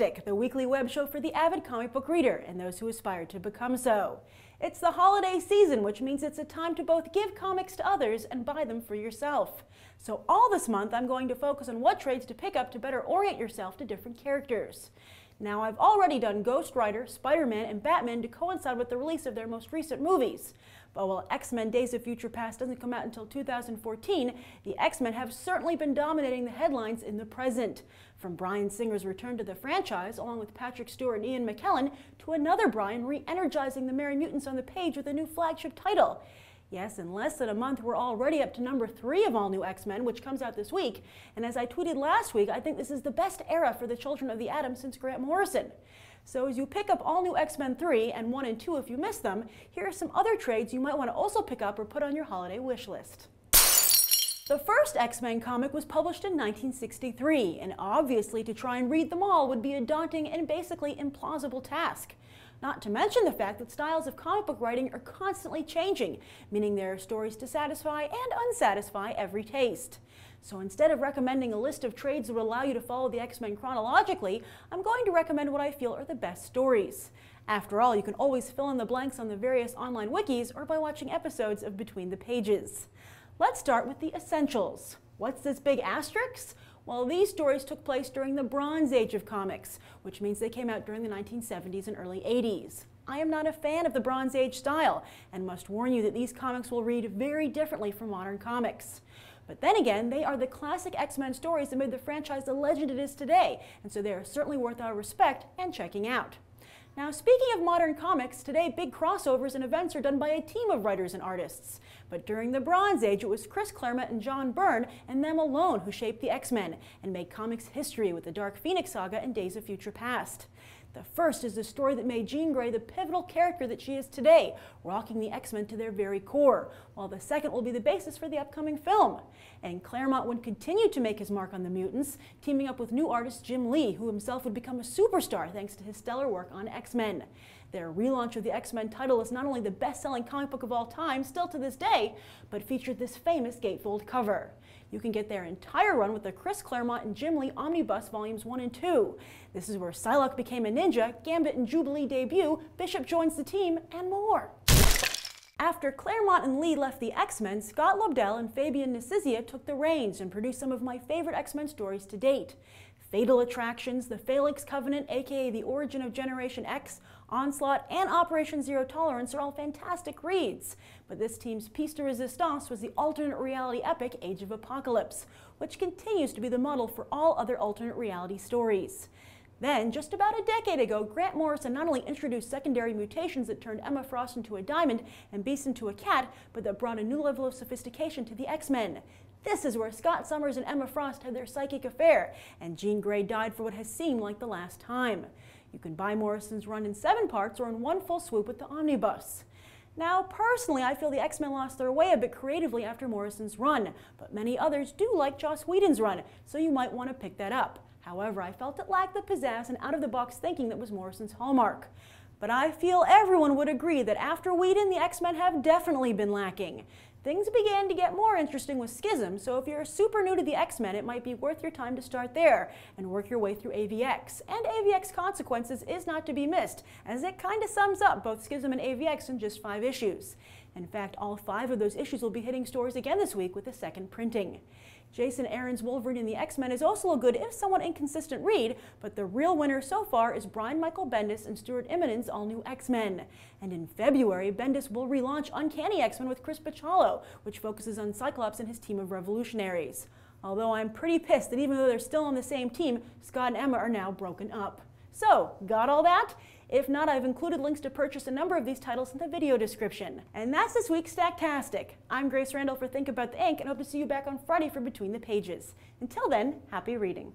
Mystique, the weekly web show for the avid comic book reader and those who aspire to become so. It's the holiday season, which means it's a time to both give comics to others and buy them for yourself. So all this month, I'm going to focus on what trades to pick up to better orient yourself to different characters. Now, I've already done Ghost Rider, Spider-Man, and Batman to coincide with the release of their most recent movies. But while X-Men Days of Future Past doesn't come out until 2014, the X-Men have certainly been dominating the headlines in the present. From Bryan Singer's return to the franchise, along with Patrick Stewart and Ian McKellen, to another Bryan re-energizing the Merry Mutants on the page with a new flagship title. Yes, in less than a month, we're already up to number 3 of All New X-Men, which comes out this week. And as I tweeted last week, I think this is the best era for the Children of the Atom since Grant Morrison. So as you pick up All New X-Men 3 and 1 and 2 if you missed them, here are some other trades you might want to also pick up or put on your holiday wish list. The first X-Men comic was published in 1963, and obviously to try and read them all would be a daunting and basically implausible task. Not to mention the fact that styles of comic book writing are constantly changing, meaning there are stories to satisfy and unsatisfy every taste. So instead of recommending a list of trades that would allow you to follow the X-Men chronologically, I'm going to recommend what I feel are the best stories. After all, you can always fill in the blanks on the various online wikis or by watching episodes of Between the Pages. Let's start with the essentials. What's this big asterisk? Well, these stories took place during the Bronze Age of comics, which means they came out during the 1970s and early 80s. I am not a fan of the Bronze Age style, and must warn you that these comics will read very differently from modern comics. But then again, they are the classic X-Men stories that made the franchise the legend it is today, and so they are certainly worth our respect and checking out. Now, speaking of modern comics, today big crossovers and events are done by a team of writers and artists. But during the Bronze Age, it was Chris Claremont and John Byrne and them alone who shaped the X-Men and made comics history with the Dark Phoenix Saga and Days of Future Past. The first is the story that made Jean Grey the pivotal character that she is today, rocking the X-Men to their very core, while the second will be the basis for the upcoming film. And Claremont would continue to make his mark on the mutants, teaming up with new artist Jim Lee, who himself would become a superstar thanks to his stellar work on X-Men. Their relaunch of the X-Men title is not only the best-selling comic book of all time, still to this day, but featured this famous gatefold cover. You can get their entire run with the Chris Claremont and Jim Lee Omnibus Volumes 1 and 2. This is where Psylocke became a ninja, Gambit and Jubilee debut, Bishop joins the team, and more. After Claremont and Lee left the X-Men, Scott Lobdell and Fabian Nicieza took the reins and produced some of my favorite X-Men stories to date. Fatal Attractions, The Phalanx Covenant, aka The Origin of Generation X, Onslaught, and Operation Zero Tolerance are all fantastic reads. But this team's piece de resistance was the alternate reality epic Age of Apocalypse, which continues to be the model for all other alternate reality stories. Then, just about a decade ago, Grant Morrison not only introduced secondary mutations that turned Emma Frost into a diamond and Beast into a cat, but that brought a new level of sophistication to the X-Men. This is where Scott Summers and Emma Frost had their psychic affair, and Jean Grey died for what has seemed like the last time. You can buy Morrison's run in 7 parts or in one full swoop with the Omnibus. Now, personally, I feel the X-Men lost their way a bit creatively after Morrison's run, but many others do like Joss Whedon's run, so you might want to pick that up. However, I felt it lacked the pizzazz and out-of-the-box thinking that was Morrison's hallmark. But I feel everyone would agree that after Whedon, the X-Men have definitely been lacking. Things began to get more interesting with Schism, so if you're super new to the X-Men, it might be worth your time to start there and work your way through AVX. And AVX Consequences is not to be missed, as it kind of sums up both Schism and AVX in just 5 issues. In fact, all 5 of those issues will be hitting stores again this week with a second printing. Jason Aaron's Wolverine and the X-Men is also a good, if somewhat inconsistent read, but the real winner so far is Brian Michael Bendis and Stuart Immonen's All New X-Men. And in February, Bendis will relaunch Uncanny X-Men with Chris Bachalo, which focuses on Cyclops and his team of revolutionaries. Although I'm pretty pissed that even though they're still on the same team, Scott and Emma are now broken up. So, got all that? If not, I've included links to purchase a number of these titles in the video description. And that's this week's Stacktastic. I'm Grace Randolph for Think About the Ink, and hope to see you back on Friday for Between the Pages. Until then, happy reading.